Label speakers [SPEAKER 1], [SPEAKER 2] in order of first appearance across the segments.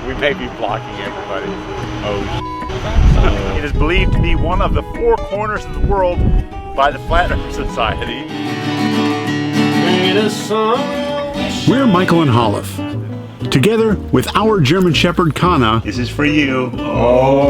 [SPEAKER 1] We may be blocking everybody. Oh. It is believed to be one of the 4 corners of the world by the Flat Earth Society.
[SPEAKER 2] We're Michael and Holliff. Together with our German Shepherd Kana,
[SPEAKER 1] This is for you.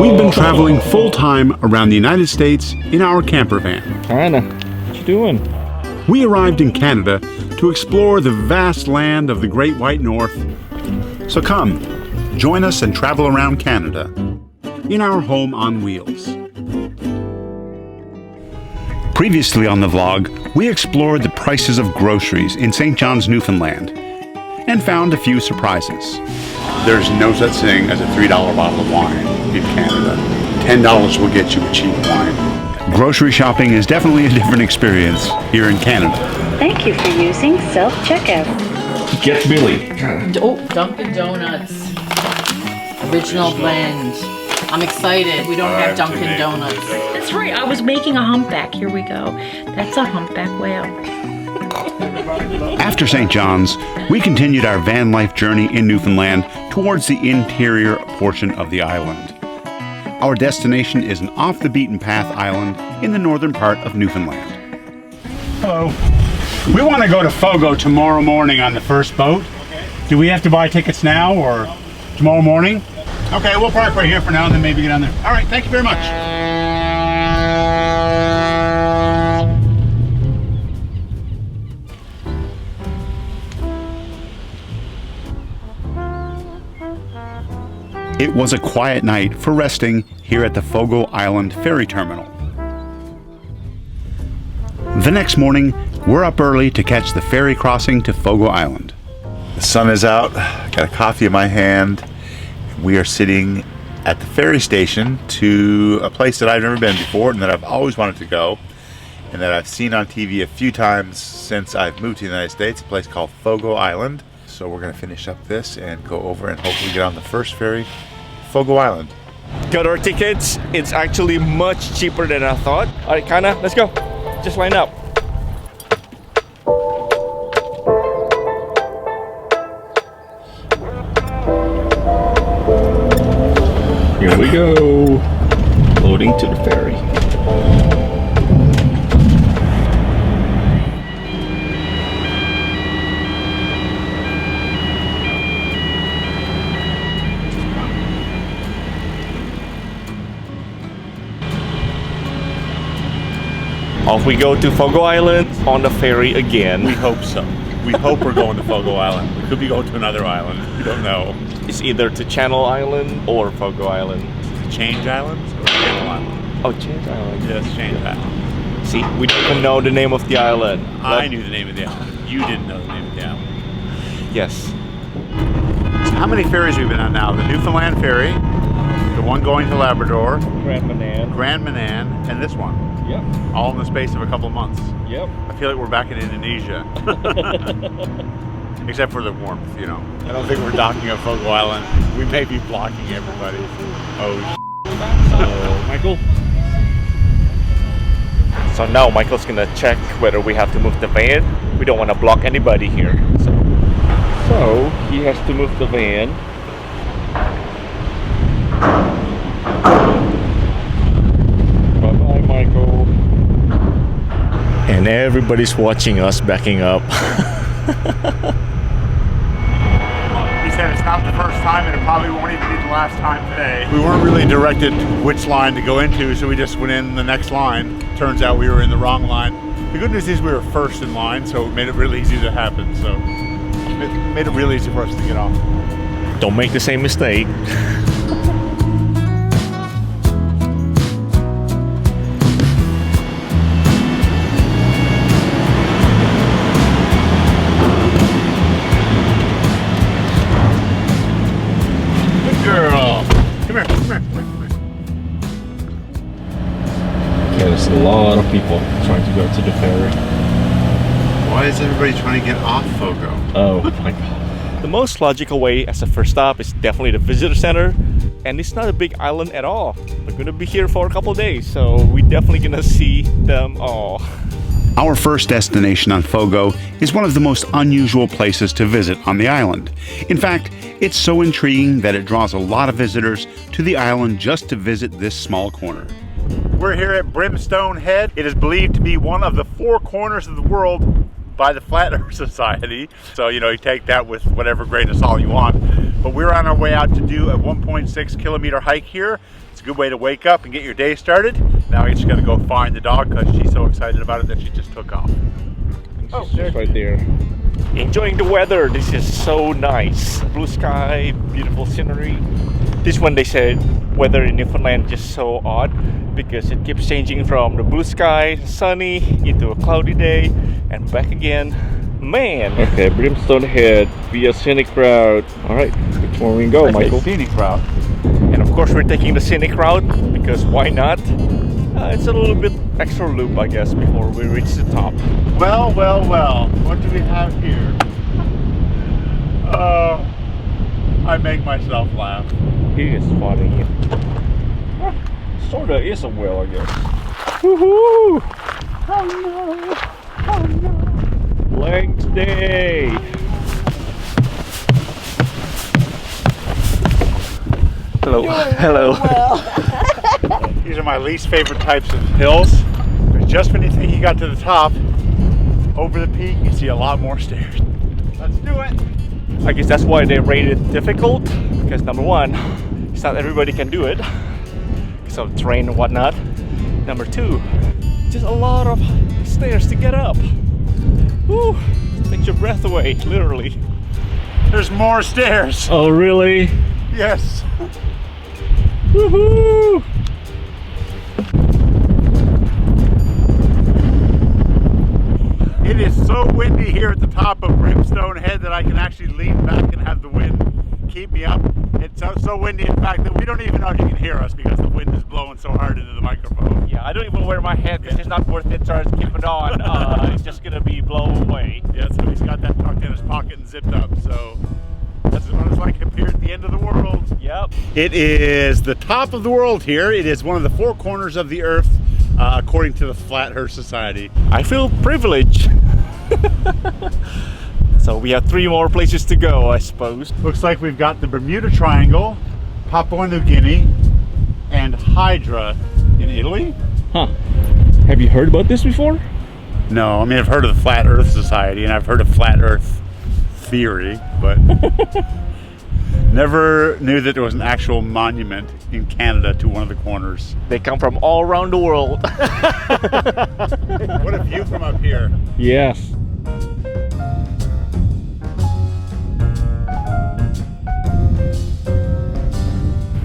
[SPEAKER 2] we've been traveling full-time around the United States in our camper van.
[SPEAKER 3] Kana, what you doing?
[SPEAKER 2] We arrived in Canada to explore the vast land of the Great White North. So come, join us and travel around Canada in our home on wheels. Previously on the vlog, we explored the prices of groceries in St. John's, Newfoundland, and found a few surprises. There's no such thing as a $3 bottle of wine in Canada. $10 will get you a cheap wine. Grocery shopping is definitely a different experience here in Canada.
[SPEAKER 4] Thank you for using self-checkout.
[SPEAKER 3] Get Billy.
[SPEAKER 5] Oh, Dunkin' Donuts. Original blend. I'm excited. We don't have Dunkin' Donuts.
[SPEAKER 4] That's right, I was making a humpback. Here we go. That's a humpback whale.
[SPEAKER 2] After St. John's, we continued our van life journey in Newfoundland towards the interior portion of the island. Our destination is an off-the-beaten-path island in the northern part of Newfoundland. Hello. We want to go to Fogo tomorrow morning on the first boat. Do we have to buy tickets now or tomorrow morning? Okay, we'll park right here for now and then maybe get on there. All right, thank you very much. It was a quiet night for resting here at the Fogo Island Ferry Terminal. The next morning, we're up early to catch the ferry crossing to Fogo Island.
[SPEAKER 1] The sun is out, got a coffee in my hand. We are sitting at the ferry station to a place that I've never been before and that I've always wanted to go and that I've seen on TV a few times since I've moved to the United States, a place called Fogo Island. So we're going to finish up this and go over and hopefully get on the first ferry, Fogo Island.
[SPEAKER 3] Got our tickets. It's actually much cheaper than I thought. All right, Kana, let's go. Just line up. Here we go. Loading to the ferry. Off we go to Fogo Island on the ferry again.
[SPEAKER 1] We hope so. We hope we're going to Fogo Island. We could be going to another island. We don't know.
[SPEAKER 3] It's either to Channel Island or Fogo Island.
[SPEAKER 1] Change Islands or Channel Island?
[SPEAKER 3] Oh, Change Island.
[SPEAKER 1] Yes, Change Island.
[SPEAKER 3] See, we don't even know the name of the island.
[SPEAKER 1] I knew the name of the island. You didn't know the name of the island.
[SPEAKER 3] Yes.
[SPEAKER 1] So how many ferries have we been on now? The Newfoundland ferry, the one going to Labrador,
[SPEAKER 3] Grand
[SPEAKER 1] Manan, and this one.
[SPEAKER 3] Yep.
[SPEAKER 1] All in the space of a couple of months.
[SPEAKER 3] Yep.
[SPEAKER 1] I feel like we're back in Indonesia. Except for the warmth, you know. I don't think we're docking at Fogo Island. We may be blocking everybody. Oh,
[SPEAKER 3] Michael? So now Michael's gonna check whether we have to move the van. We don't want to block anybody here. So he has to move the van. Bye-bye, Michael. And everybody's watching us backing up.
[SPEAKER 1] He said it's not the first time and it probably won't even be the last time today. We weren't really directed which line to go into, so we just went in the next line. Turns out we were in the wrong line. The good news is we were first in line, so it made it really easy to happen. So it made it really easy for us to get off.
[SPEAKER 3] Don't make the same mistake. There's a lot of people trying to go to the ferry.
[SPEAKER 1] Why is everybody trying to get off Fogo?
[SPEAKER 3] Oh my god. The most logical way as a first stop is definitely the visitor center. And it's not a big island at all. We're gonna be here for a couple days, so we're definitely gonna see them all.
[SPEAKER 2] Our first destination on Fogo is one of the most unusual places to visit on the island. In fact, It's so intriguing that it draws a lot of visitors to the island just to visit this small corner.
[SPEAKER 1] We're here at Brimstone Head. It is believed to be one of the 4 corners of the world by the Flat Earth Society. So, you know, you take that with whatever grain of salt you want. But we're on our way out to do a 1.6 kilometer hike here. It's a good way to wake up and get your day started. Now we just gotta go find the dog because she's so excited about it that she just took off.
[SPEAKER 3] Oh, she's right there. Enjoying the weather. This is so nice. Blue sky, beautiful scenery. This one, they said weather in Newfoundland is just so odd because it keeps changing from the blue sky, sunny, into a cloudy day, and back again. Man. Okay, Brimstone Head via scenic route. All right, which one we go, Michael?
[SPEAKER 1] Scenic route.
[SPEAKER 3] And of course, we're taking the scenic route because why not? It's a little bit extra loop, I guess, before we reach the top.
[SPEAKER 1] Well, well, well. What do we have here? I make myself laugh.
[SPEAKER 3] He is funny. Sorta is a whale, I guess. Woohoo!
[SPEAKER 1] Oh no! Oh no!
[SPEAKER 3] Legs day! Hello. Hello.
[SPEAKER 1] These are my least favorite types of hills. But just when you think you got to the top, over the peak, you see a lot more stairs. Let's do it!
[SPEAKER 3] I guess that's why they rated difficult, because number one, it's not everybody can do it, because of terrain and whatnot. Number two, just a lot of stairs to get up. Woo! Takes your breath away, literally.
[SPEAKER 1] There's more stairs.
[SPEAKER 3] Oh, really?
[SPEAKER 1] Yes.
[SPEAKER 3] Woohoo!
[SPEAKER 1] It is so windy here at the top of Brimstone Head that I can actually lean back and have the wind keep me up. It's so windy, in fact, that we don't even know if you can hear us because the wind is blowing so hard into the microphone.
[SPEAKER 3] Yeah, I don't even wear my hat because it's not worth it, so I just keep it on. It's just gonna be blown away.
[SPEAKER 1] Yeah, so he's got that tucked in his pocket and zipped up, so that's what it's like up here at the end of the world.
[SPEAKER 3] Yep.
[SPEAKER 1] It is the top of the world here. It is one of the 4 corners of the earth, according to the Flat Earth Society.
[SPEAKER 3] I feel privileged. So we have 3 more places to go, I suppose.
[SPEAKER 1] Looks like we've got the Bermuda Triangle, Papua New Guinea, and Hydra in Italy.
[SPEAKER 3] Huh. Have you heard about this before?
[SPEAKER 1] No, I mean, I've heard of the Flat Earth Society and I've heard of Flat Earth theory, but never knew that there was an actual monument in Canada to one of the corners.
[SPEAKER 3] They come from all around the world.
[SPEAKER 1] What a view from up here.
[SPEAKER 3] Yes.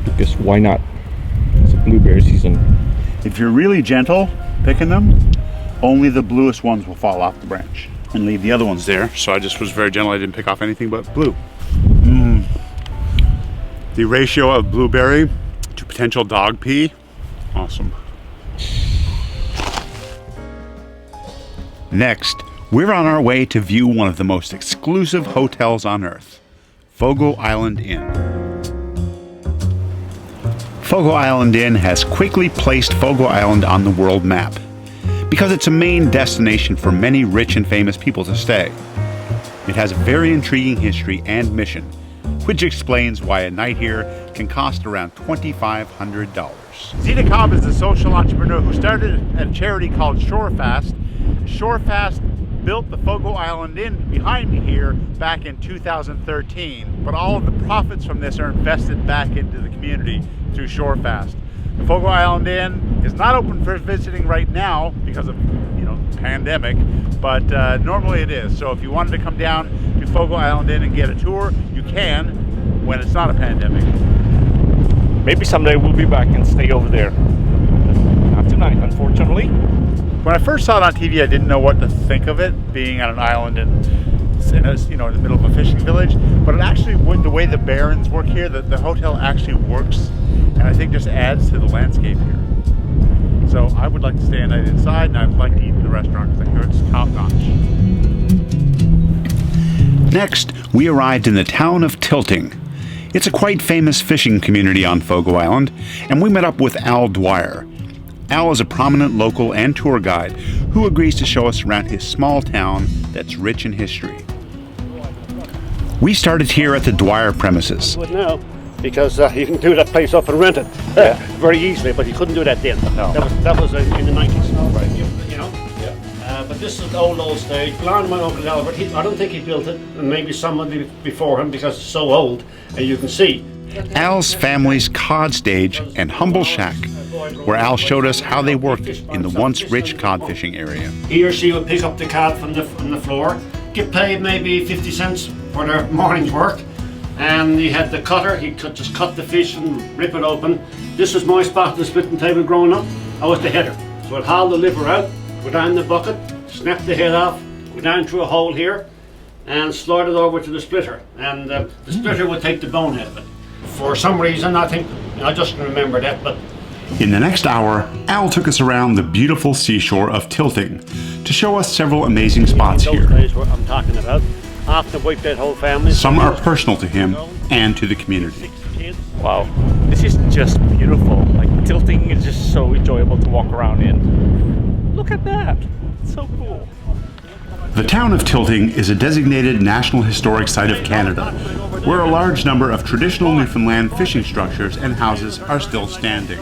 [SPEAKER 3] Because why not? It's a blueberry season.
[SPEAKER 1] If you're really gentle picking them, only the bluest ones will fall off the branch and leave the other ones there. So I just was very gentle. I didn't pick off anything but blue. The ratio of blueberry to potential dog pee, awesome.
[SPEAKER 2] Next, we're on our way to view one of the most exclusive hotels on Earth, Fogo Island Inn. Fogo Island Inn has quickly placed Fogo Island on the world map because it's a main destination for many rich and famous people to stay. It has a very intriguing history and mission, which explains why a night here can cost around $2,500.
[SPEAKER 1] Zita Cobb is a social entrepreneur who started a charity called Shorefast. Shorefast built the Fogo Island Inn behind me here back in 2013, but all of the profits from this are invested back into the community through Shorefast. The Fogo Island Inn is not open for visiting right now because of, pandemic, but normally it is. So if you wanted to come down to Fogo Island Inn and get a tour, you can when it's not a pandemic.
[SPEAKER 3] Maybe someday we'll be back and stay over there. Not tonight, unfortunately.
[SPEAKER 1] When I first saw it on TV, I didn't know what to think of it, being on an island in the middle of a fishing village. But it actually, the way the barrens work here, the hotel actually works, and I think just adds to the landscape here. So I would like to stay a night inside, and I'd like to eat in the restaurant because I hear it's top notch.
[SPEAKER 2] Next, we arrived in the town of Tilting. It's a quite famous fishing community on Fogo Island, and we met up with Dwyer. Al is a prominent local and tour guide who agrees to show us around his small town that's rich in history. We started here at the Dwyer premises.
[SPEAKER 6] But now, because you can do that place up and rent it very easily, but you couldn't do that then.
[SPEAKER 3] No.
[SPEAKER 6] That was in the 90s. Right. You know? Yeah. But this is the old stage. Belonged to my uncle Albert. I don't think he built it, and maybe somebody before him because it's so old, and you can see.
[SPEAKER 2] Al's family's cod stage and humble shack, where Al showed us how they worked in the once rich cod fishing area.
[SPEAKER 6] He or she would pick up the cod from the floor, get paid maybe 50 cents for their morning's work, and he had the cutter. He could just cut the fish and rip it open. This was my spot at the splitting table growing up. I was the header. So I'd haul the liver out, go down the bucket, snap the head off, go down through a hole here, and slide it over to the splitter. And the splitter would take the bone out of it. For some reason, I think, I just remember that, but...
[SPEAKER 2] In the next hour, Al took us around the beautiful seashore of Tilting to show us several amazing spots
[SPEAKER 6] those
[SPEAKER 2] here.
[SPEAKER 6] days what I'm talking about, after wiped that whole family.
[SPEAKER 2] Some are personal to him and to the community.
[SPEAKER 6] 6 kids.
[SPEAKER 3] Wow, this is just beautiful. Like Tilting is just so enjoyable to walk around in. Look at that, it's so cool.
[SPEAKER 2] The town of Tilting is a designated National Historic Site of Canada, where a large number of traditional Newfoundland fishing structures and houses are still standing.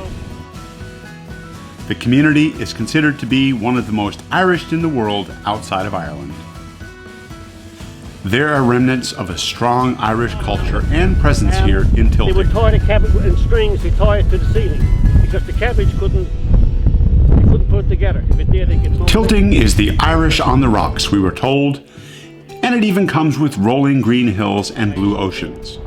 [SPEAKER 2] The community is considered to be one of the most Irish in the world outside of Ireland. There are remnants of a strong Irish culture and presence here in
[SPEAKER 6] They would
[SPEAKER 2] Tilting.
[SPEAKER 6] tie the cabbage in strings, they tie it to the ceiling, because the cabbage couldn't put it together. If it did, it gets
[SPEAKER 2] Tilting is the Irish on the rocks, we were told, and it even comes with rolling green hills and blue oceans.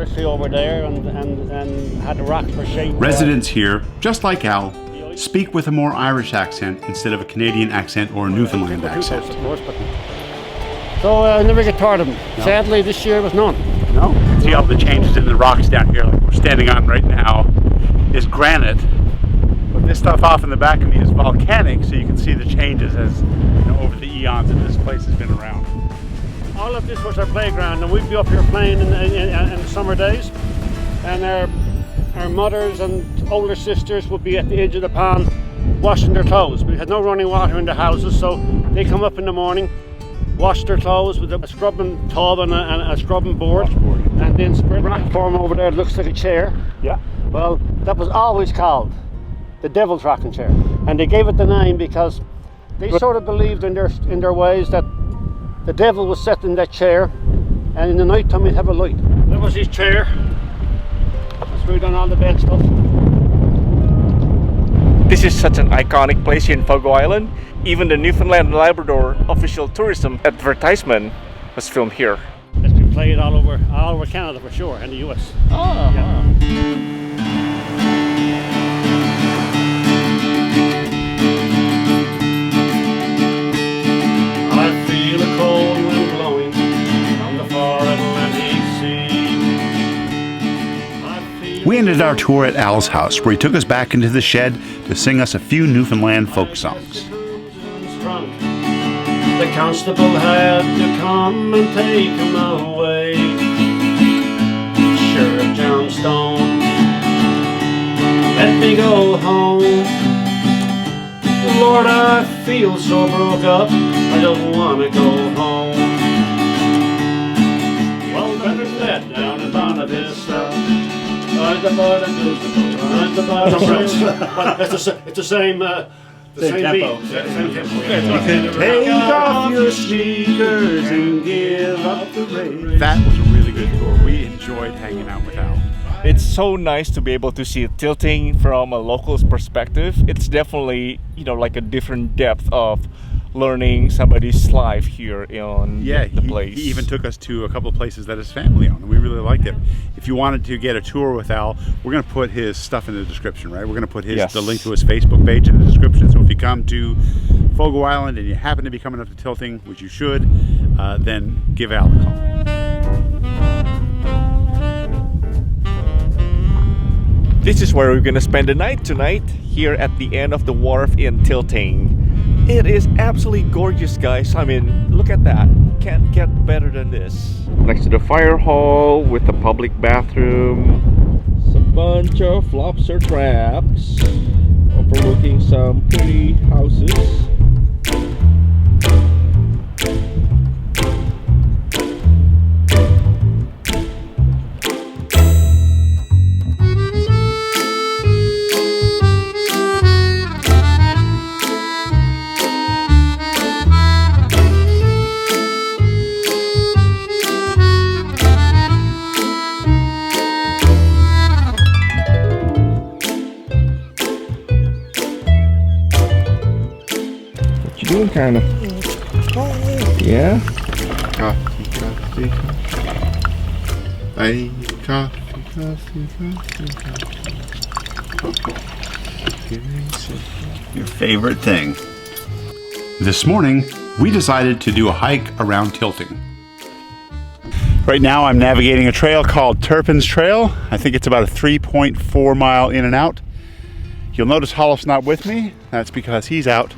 [SPEAKER 6] especially over there, and had the rocks for shape.
[SPEAKER 2] Residents here, just like Al, speak with a more Irish accent instead of a Canadian accent or a Newfoundland accent.
[SPEAKER 6] Of course, but so I never get tired of them. No. Sadly, this year was none.
[SPEAKER 2] No? See all the changes in the rocks down here, like we're standing on right now, is granite. But this stuff off in the back of me is volcanic, so you can see the changes as over the eons that this place has been around.
[SPEAKER 6] All of this was our playground, and we'd be up here playing in the summer days, and our mothers and older sisters would be at the edge of the pond washing their clothes. We had no running water in the houses, so they come up in the morning, wash their clothes with a scrubbing tub and a scrubbing board, and then spread rock form over there. It looks like a chair.
[SPEAKER 3] Yeah.
[SPEAKER 6] Well, that was always called the Devil's Rocking Chair, and they gave it the name because they sort of believed in their ways that the devil was sat in that chair, and in the night time he'd have a light. That was his chair. That's where we done all the bad stuff.
[SPEAKER 3] This is such an iconic place here in Fogo Island. Even the Newfoundland and Labrador official tourism advertisement was filmed here.
[SPEAKER 6] It's been played all over Canada for sure, and the US.
[SPEAKER 3] Oh.
[SPEAKER 6] Yeah. I feel a cold wind blowing from the far Atlantic Sea.
[SPEAKER 2] We ended our tour at Al's house, where he took us back into the shed to sing us a few Newfoundland folk songs.
[SPEAKER 6] The constable had to come and take him away. Sheriff Johnstone, let me go home. Lord, I feel so broke up, I don't want to go home. Well, better let down in Bonavista. It's the same. The same tempo. Beat. Same tempo.
[SPEAKER 2] Take off your sneakers and give up the race. That was a really good tour. We enjoyed hanging out with Al.
[SPEAKER 3] It's so nice to be able to see Tilting from a local's perspective. It's definitely, like a different depth of learning somebody's life here in the place.
[SPEAKER 2] He even took us to a couple of places that his family owned, and we really liked it. If you wanted to get a tour with Al, we're going to put his stuff in the description, right? We're going to put the link to his Facebook page in the description. So if you come to Fogo Island and you happen to be coming up to Tilting, which you should, then give Al a call.
[SPEAKER 3] This is where we're going to spend the night tonight, here at the end of the wharf in Tilting. It is absolutely gorgeous, guys. I mean, look at that. Can't get better than this. Next to the fire hall with a public bathroom. It's a bunch of lobster traps overlooking some pretty houses. doing, kind of? Yeah.
[SPEAKER 1] Coffee, coffee. Hey, coffee, coffee, coffee, coffee. Give me some. Your favorite thing.
[SPEAKER 2] This morning, we decided to do a hike around Tilting. Right now, I'm navigating a trail called Turpin's Trail. I think it's about a 3.4 mile in and out. You'll notice Hollow's not with me. That's because he's out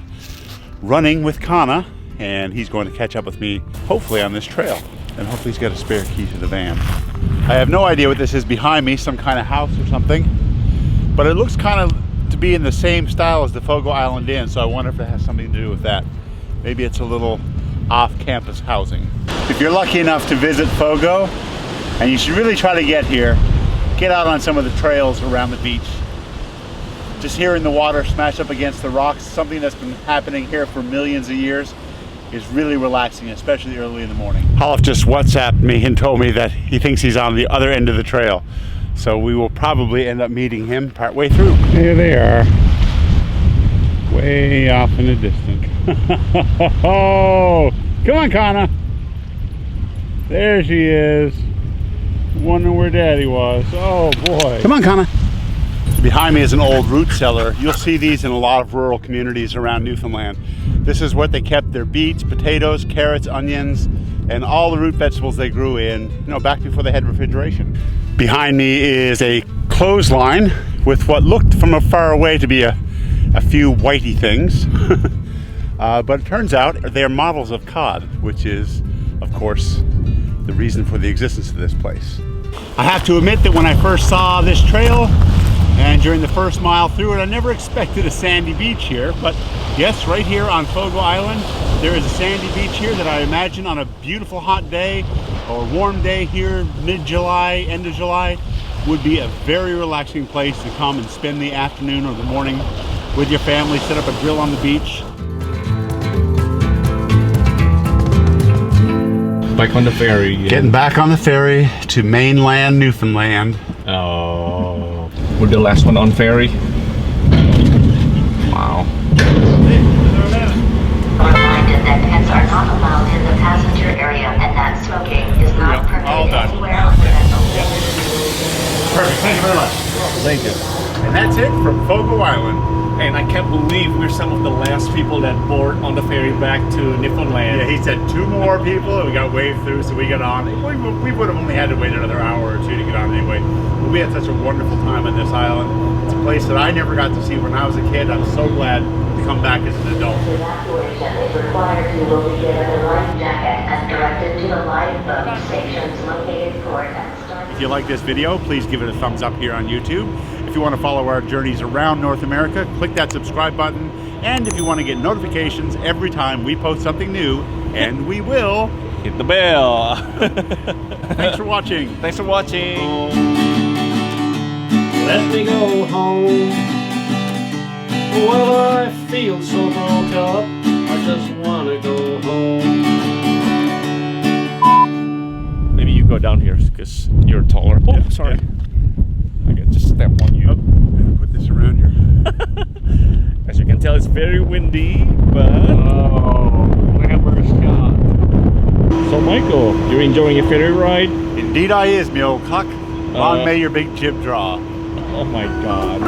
[SPEAKER 2] running with Kana, and he's going to catch up with me, hopefully on this trail. And hopefully he's got a spare key to the van. I have no idea what this is behind me, some kind of house or something, but it looks kind of to be in the same style as the Fogo Island Inn, so I wonder if it has something to do with that. Maybe it's a little off-campus housing. If you're lucky enough to visit Fogo, and you should really try to get here, get out on some of the trails around the beach. Just hearing the water smash up against the rocks, something that's been happening here for millions of years, is really relaxing, especially early in the morning. Holliff just WhatsApped me and told me that he thinks he's on the other end of the trail. So we will probably end up meeting him partway through. Here they are, way off in the distance. Oh, come on, Kana. There she is. Wondering where Daddy was. Oh boy. Come on, Kana. Behind me is an old root cellar. You'll see these in a lot of rural communities around Newfoundland. This is what they kept their beets, potatoes, carrots, onions, and all the root vegetables they grew in, back before they had refrigeration. Behind me is a clothesline with what looked from far away to be a few whitey things. But it turns out they're models of cod, which is, of course, the reason for the existence of this place. I have to admit that when I first saw this trail, and during the first mile through it, I never expected a sandy beach here, but yes, right here on Fogo Island, there is a sandy beach here that I imagine on a beautiful hot day or warm day here, mid-July, end of July, would be a very relaxing place to come and spend the afternoon or the morning with your family, set up a grill on the beach.
[SPEAKER 3] Back on the ferry. Yeah.
[SPEAKER 2] Getting back on the ferry to mainland Newfoundland.
[SPEAKER 3] Oh. We're the last one on ferry. Wow.
[SPEAKER 7] Reminded that pets are not allowed in the passenger area and that smoking is not
[SPEAKER 2] All
[SPEAKER 7] permitted
[SPEAKER 2] done.
[SPEAKER 7] anywhere on the vessel.
[SPEAKER 2] Perfect, thank you very much.
[SPEAKER 3] Thank you.
[SPEAKER 2] And that's it from Fogo Island.
[SPEAKER 3] And I can't believe we're some of the last people that board on the ferry back to Newfoundland.
[SPEAKER 2] Yeah, he said 2 more people, and we got waved through, so we got on. We would have only had to wait another hour or 2 to get on anyway. But we had such a wonderful time on this island. It's a place that I never got to see when I was a kid. I'm so glad to come back as an adult.
[SPEAKER 7] Evacuation is required. You will be given a life jacket and directed to the lifeboat stations located port and start.
[SPEAKER 2] If you like this video, please give it a thumbs up here on YouTube. If you want to follow our journeys around North America, click that subscribe button. And if you want to get notifications every time we post something new, and we will,
[SPEAKER 3] Hit the bell.
[SPEAKER 2] thanks for watching.
[SPEAKER 3] Thanks for watching.
[SPEAKER 6] Let me go home. Well, I feel so broke up. I just wanna go home.
[SPEAKER 3] Maybe you go down here because you're taller. Oh,
[SPEAKER 2] Yeah,
[SPEAKER 3] sorry.
[SPEAKER 2] yeah.
[SPEAKER 3] I can just step on you.
[SPEAKER 2] Oh, put this around here.
[SPEAKER 3] As you can tell, it's very windy, but...
[SPEAKER 6] Oh, look at where it's gone.
[SPEAKER 3] So, Michael, you're enjoying a ferry ride?
[SPEAKER 2] Indeed I is, me old cock. Long may your big jib draw.
[SPEAKER 3] Oh my God.